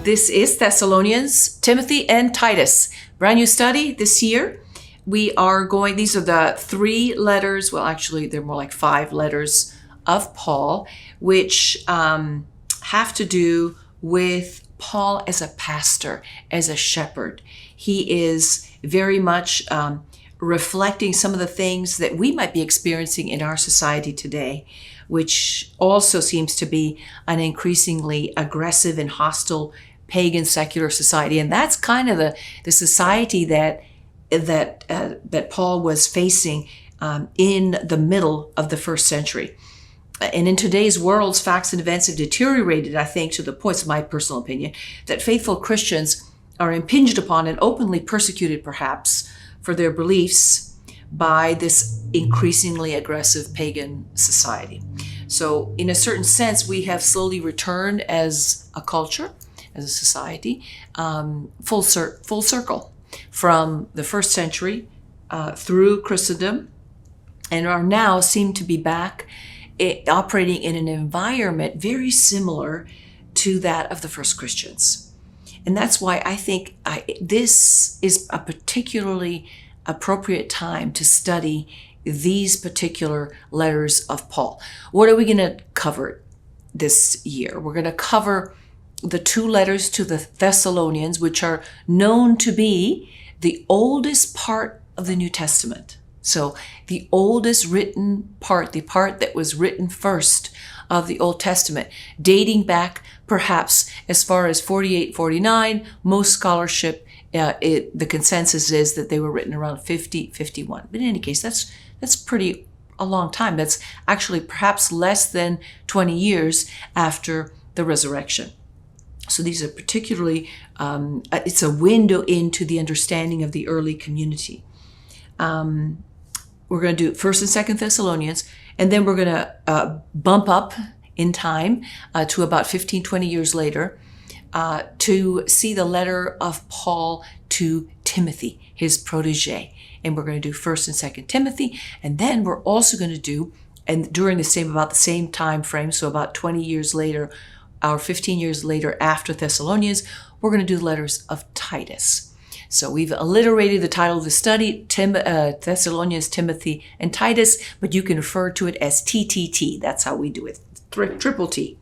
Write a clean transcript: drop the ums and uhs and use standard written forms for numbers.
This is Thessalonians, Timothy, and Titus. Brand new study this year. These are the 3 letters, well, actually, they're more like 5 letters of Paul, which have to do with Paul as a pastor, as a shepherd. He is very much reflecting some of the things that we might be experiencing in our society today, which also seems to be an increasingly aggressive and hostile pagan secular society. And that's kind of the society that Paul was facing in the middle of the first century. And in today's world, facts and events have deteriorated, I think, to the point, it's my personal opinion, that faithful Christians are impinged upon and openly persecuted, perhaps, for their beliefs by this increasingly aggressive pagan society. So in a certain sense, we have slowly returned as a culture, as a society, full circle from the first century through Christendom, and are now seem to be back operating in an environment very similar to that of the first Christians. And that's why I think this is a particularly appropriate time to study these particular letters of Paul. What are we going to cover this year? We're going to cover the 2 letters to the Thessalonians, which are known to be the oldest part of the New Testament. So the oldest written part, the part that was written first of the Old Testament, dating back perhaps as far as 48, 49. Most scholarship, the consensus is that they were written around 50, 51. But in any case, that's pretty a long time. That's actually perhaps less than 20 years after the resurrection. So these are particularly, it's a window into the understanding of the early community. We're going to do 1st and 2nd Thessalonians, and then we're going to bump up in time to about 15, 20 years later to see the letter of Paul to Timothy, his protege. And we're going to do 1st and 2nd Timothy, and then we're also going to do, and during about the same time frame, so about 20 years later, or 15 years later after Thessalonians, we're going to do the letters of Titus. So we've alliterated the title of the study, Thessalonians, Timothy, and Titus, but you can refer to it as TTT. That's how we do it, triple T.